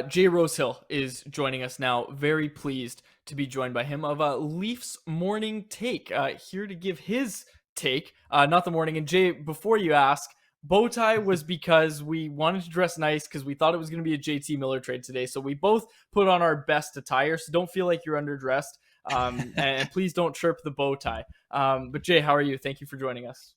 Jay Rosehill is joining us now. Very pleased to be joined by him of Leafs Morning Take. Here to give his take, not the morning. And Jay, before you ask, bow tie was because we wanted to dress nice because we thought it was going to be a JT Miller trade today. So we both put on our best attire. So don't feel like you're underdressed. And please don't chirp the bow tie. But Jay, how are you? Thank you for joining us.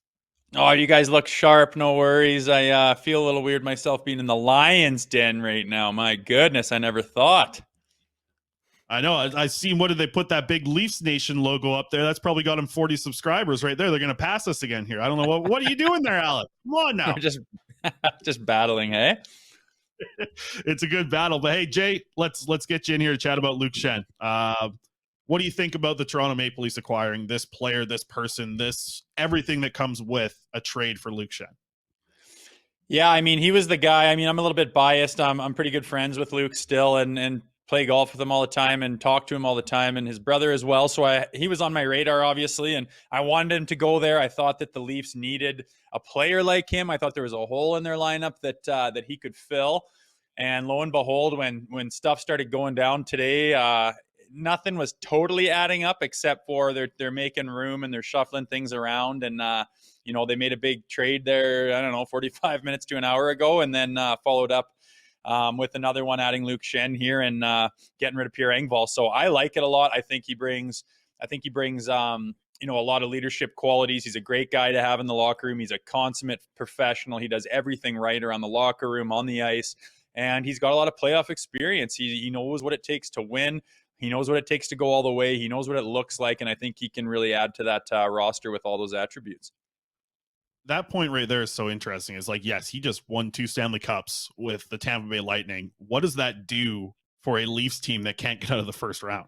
Oh, you guys look sharp. No worries. I feel a little weird myself being in the lion's den right now. My goodness, I never thought. I know. I seen, what did they put that big Leafs Nation logo up there? That's probably got them 40 subscribers right there. They're going to pass us again here. I don't know. What are you doing there, Alex? Come on now. We're just battling, hey? It's a good battle. But hey, Jay, let's get you in here to chat about Luke Schenn. What do you think about the Toronto Maple Leafs acquiring this player, this person, this everything that comes with a trade for Luke Schenn? Yeah, I mean, he was the guy. I mean, I'm a little bit biased. I'm pretty good friends with Luke still and play golf with him all the time and talk to him all the time, and his brother as well. So he was on my radar, obviously, and I wanted him to go there. I thought that the Leafs needed a player like him. I thought there was a hole in their lineup that he could fill. And lo and behold, when stuff started going down today, nothing was totally adding up except for they're making room and they're shuffling things around. And, they made a big trade there, I don't know, 45 minutes to an hour ago, and then followed up with another one, adding Luke Schenn here and getting rid of Pierre Engvall. So I like it a lot. I think he brings a lot of leadership qualities. He's a great guy to have in the locker room. He's a consummate professional. He does everything right around the locker room, on the ice. And he's got a lot of playoff experience. He knows what it takes to win. He knows what it takes to go all the way. He knows what it looks like. And I think he can really add to that roster with all those attributes. That point right there is so interesting. It's like, yes, he just won 2 Stanley Cups with the Tampa Bay Lightning. What does that do for a Leafs team that can't get out of the first round?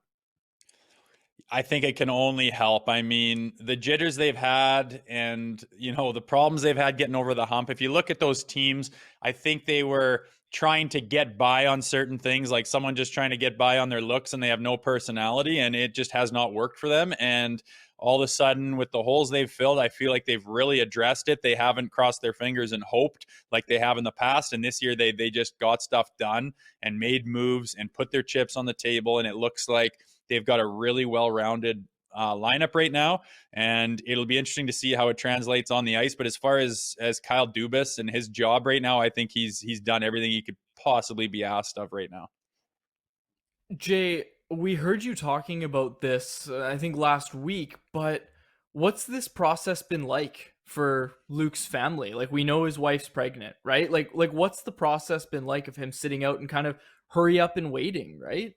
I think it can only help. I mean, the jitters they've had and, the problems they've had getting over the hump. If you look at those teams, I think they were trying to get by on certain things, like someone just trying to get by on their looks, and they have no personality, and it just has not worked for them. And all of a sudden, with the holes they've filled, I feel like they've really addressed it. They haven't crossed their fingers and hoped like they have in the past. And this year they just got stuff done and made moves and put their chips on the table. And it looks like they've got a really well-rounded lineup right now, and it'll be interesting to see how it translates on the ice. But as far as Kyle Dubas and his job right now, I think he's done everything he could possibly be asked of right now. Jay, we heard you talking about this, I think last week, but what's this process been like for Luke's family? Like, we know his wife's pregnant, right? Like what's the process been like of him sitting out and kind of hurry up and waiting, right?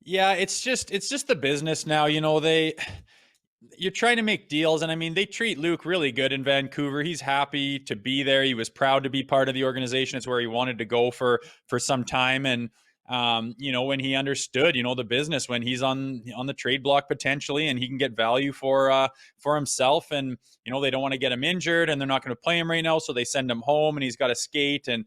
Yeah, it's just the business now. You're trying to make deals, and I mean, they treat Luke really good in Vancouver. He's happy to be there. He was proud to be part of the organization. It's where he wanted to go for some time. And when he understood, the business, when he's on the trade block potentially, and he can get value for himself, and they don't want to get him injured, and they're not going to play him right now, so they send him home, and he's got to skate. And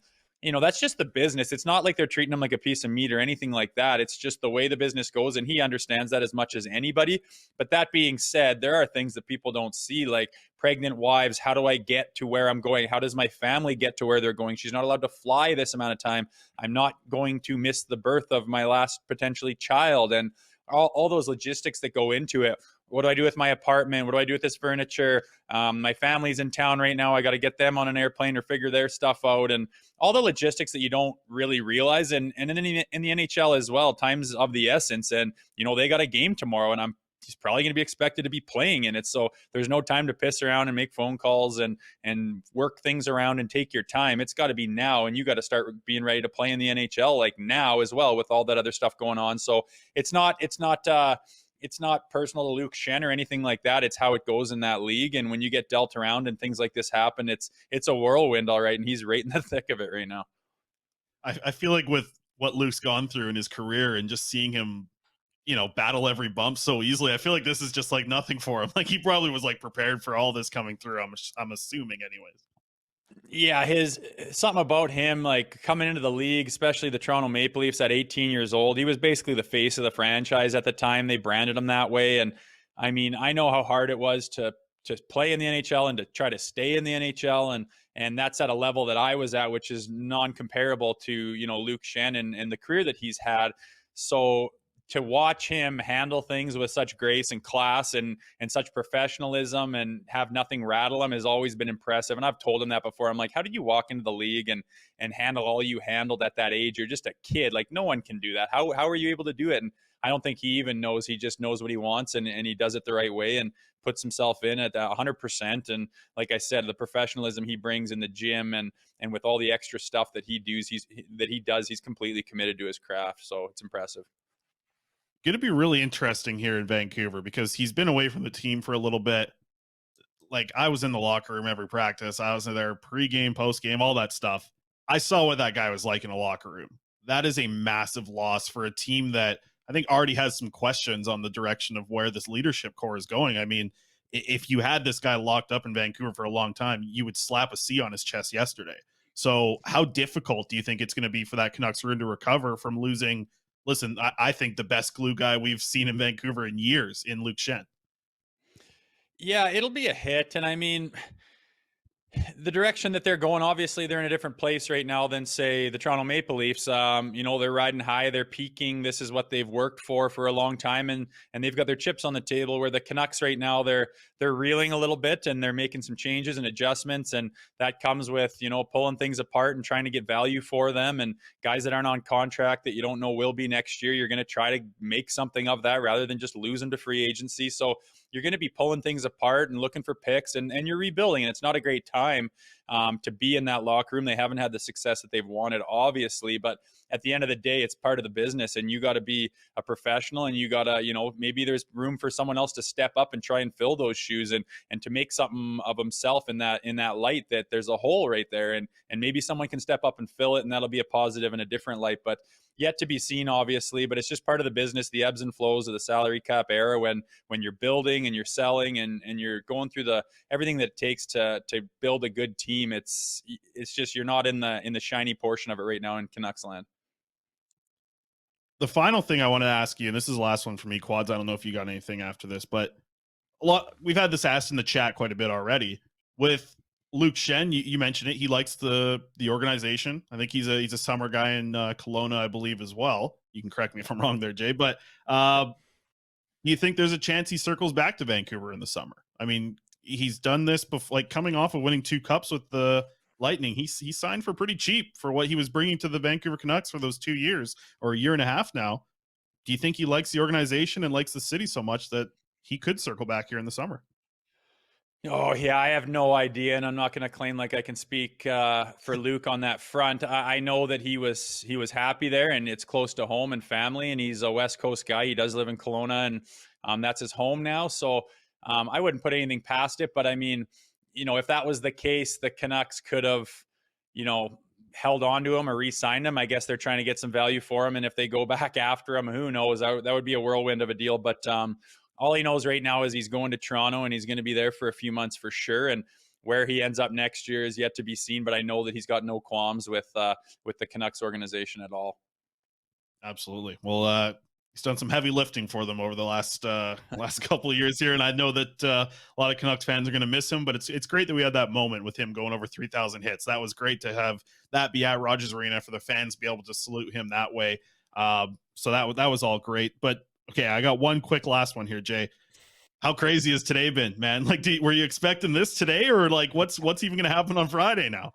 that's just the business. It's not like they're treating him like a piece of meat or anything like that. It's just the way the business goes, and he understands that as much as anybody. But that being said, there are things that people don't see, like pregnant wives. How do I get to where I'm going? How does my family get to where they're going? She's not allowed to fly this amount of time. I'm not going to miss the birth of my last potentially child, and all those logistics that go into it. What do I do with my apartment? What do I do with this furniture? My family's in town right now. I got to get them on an airplane or figure their stuff out, and all the logistics that you don't really realize. And in the NHL as well, time's of the essence. And, they got a game tomorrow, and he's probably going to be expected to be playing in it. So there's no time to piss around and make phone calls and work things around and take your time. It's got to be now, and you got to start being ready to play in the NHL like now as well, with all that other stuff going on. So it's not personal to Luke Schenn or anything like that. It's how it goes in that league. And when you get dealt around and things like this happen, it's a whirlwind, all right. And he's right in the thick of it right now. I feel like with what Luke's gone through in his career and just seeing him, battle every bump so easily, I feel like this is just like nothing for him. Like, he probably was like prepared for all this coming through. I'm assuming anyways. Yeah, something about him, like coming into the league, especially the Toronto Maple Leafs at 18 years old, he was basically the face of the franchise at the time. They branded him that way. And I mean, I know how hard it was to play in the NHL and to try to stay in the NHL. And that's at a level that I was at, which is non-comparable to, Luke Schenn and the career that he's had. So to watch him handle things with such grace and class and such professionalism and have nothing rattle him has always been impressive. And I've told him that before. I'm like, how did you walk into the league and handle all you handled at that age? You're just a kid. Like, no one can do that. How are you able to do it? And I don't think he even knows. He just knows what he wants, and he does it the right way and puts himself in at 100%. And like I said, the professionalism he brings in the gym and with all the extra stuff that he does, he's completely committed to his craft. So it's impressive. Going to be really interesting here in Vancouver because he's been away from the team for a little bit. Like, I was in the locker room every practice. I was there pregame, postgame, all that stuff. I saw what that guy was like in a locker room. That is a massive loss for a team that I think already has some questions on the direction of where this leadership core is going. I mean, if you had this guy locked up in Vancouver for a long time, you would slap a C on his chest yesterday. So how difficult do you think it's going to be for that Canucks room to recover from losing? Listen, I think the best glue guy we've seen in Vancouver in years in Luke Schenn. Yeah, it'll be a hit. And I mean, the direction that they're going, obviously they're in a different place right now than, say, the Toronto Maple Leafs. They're riding high, they're peaking. This is what they've worked for a long time, and they've got their chips on the table. Where the Canucks right now, they're reeling a little bit, and they're making some changes and adjustments, and that comes with pulling things apart and trying to get value for them, and guys that aren't on contract that you don't know will be next year. You're going to try to make something of that rather than just lose them to free agency. So you're going to be pulling things apart and looking for picks, and you're rebuilding. And it's not a great time to be in that locker room. They haven't had the success that they've wanted, obviously, but at the end of the day, it's part of the business, and you got to be a professional, and you got to, maybe there's room for someone else to step up and try and fill those shoes and to make something of himself in that light, that there's a hole right there, and maybe someone can step up and fill it, and that'll be a positive in a different light. But yet to be seen, obviously. But it's just part of the business, the ebbs and flows of the salary cap era, when you're building and you're selling and you're going through everything that it takes to build a good team. It's just, you're not in the shiny portion of it right now in Canucks land. The final thing I want to ask you, and this is the last one for me, Quads. I don't know if you got anything after this, but we've had this asked in the chat quite a bit already. With Luke Schenn, you mentioned it. He likes the organization. I think he's a summer guy in Kelowna, I believe, as well. You can correct me if I'm wrong there, Jay. But you think there's a chance he circles back to Vancouver in the summer? I mean, he's done this before, like coming off of winning 2 cups with the Lightning. He signed for pretty cheap for what he was bringing to the Vancouver Canucks for those 2 years or a year and a half now. Do you think he likes the organization and likes the city so much that he could circle back here in the summer? Oh, yeah, I have no idea, and I'm not going to claim like I can speak for Luke on that front. I know that he was happy there, and it's close to home and family, and he's a West Coast guy. He does live in Kelowna, and that's his home now. So I wouldn't put anything past it. But I mean, if that was the case, the Canucks could have, held on to him or re-signed him. I guess they're trying to get some value for him, and if they go back after him, who knows? That would be a whirlwind of a deal. But all he knows right now is he's going to Toronto, and he's going to be there for a few months for sure. And where he ends up next year is yet to be seen. But I know that he's got no qualms with the Canucks organization at all. Absolutely. Well, he's done some heavy lifting for them over the last couple of years here, and I know that a lot of Canucks fans are going to miss him. But it's great that we had that moment with him going over 3,000 hits. That was great to have that be at Rogers Arena for the fans to be able to salute him that way. So that was all great. But okay, I got one quick last one here, Jay. How crazy has today been, man? Like, were you expecting this today, or like what's even going to happen on Friday now?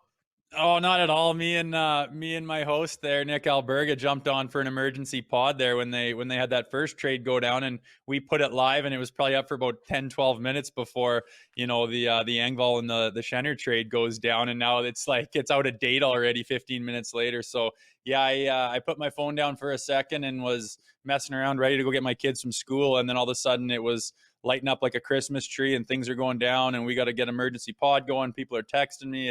Oh, not at all. Me and my host there, Nick Alberga, jumped on for an emergency pod there when they had that first trade go down, and we put it live, and it was probably up for about 10-12 minutes before the Engvall and the Schenner trade goes down, and now it's like it's out of date already 15 minutes later. So yeah, I put my phone down for a second and was messing around, ready to go get my kids from school, and then all of a sudden it was lighting up like a Christmas tree, and things are going down, and we got to get emergency pod going. People are texting me.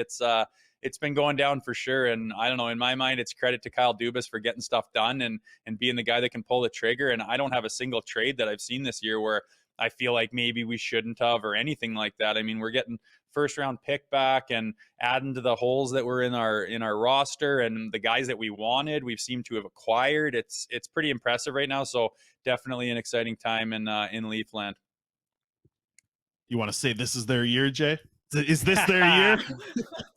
It's been going down for sure. And I don't know, in my mind, it's credit to Kyle Dubas for getting stuff done and being the guy that can pull the trigger. And I don't have a single trade that I've seen this year where I feel like maybe we shouldn't have or anything like that. I mean, we're getting first round pick back and adding to the holes that were in our roster, and the guys that we wanted, we've seemed to have acquired. It's pretty impressive right now. So definitely an exciting time in Leafland. You want to say this is their year, Jay? Is this their year?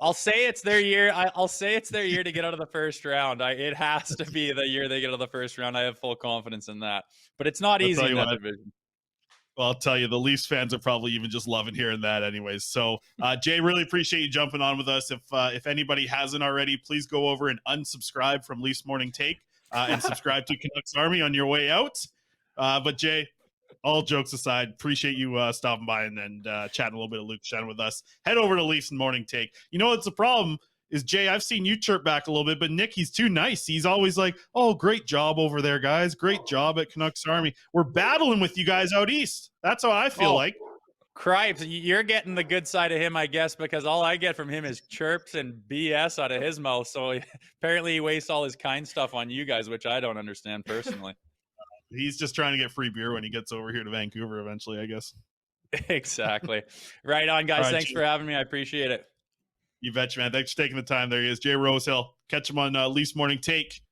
I'll say it's their year. I'll say it's their year to get out of the first round. It has to be the year they get out of the first round. I have full confidence in that. But it's not easy in that division. Well, I'll tell you, the Leafs fans are probably even just loving hearing that anyways. So, Jay, really appreciate you jumping on with us. If anybody hasn't already, please go over and unsubscribe from Leafs Morning Take and subscribe to Canucks Army on your way out. But, Jay, all jokes aside, appreciate you stopping by and chatting a little bit of Luke Schenn with us. Head over to Leafs Morning Take. You know what's the problem? Is Jay, I've seen you chirp back a little bit, but Nick, he's too nice. He's always like, oh, great job over there, guys. Great job at Canucks Army. We're battling with you guys out east. That's how I feel like. Cripes, you're getting the good side of him, I guess, because all I get from him is chirps and BS out of his mouth. So apparently he wastes all his kind stuff on you guys, which I don't understand personally. He's just trying to get free beer when he gets over here to Vancouver eventually, I guess. Exactly. Right on, guys. Thanks for having me. I appreciate it. You betcha, man. Thanks for taking the time. There he is, Jay Rosehill. Catch him on Leafs Morning Take.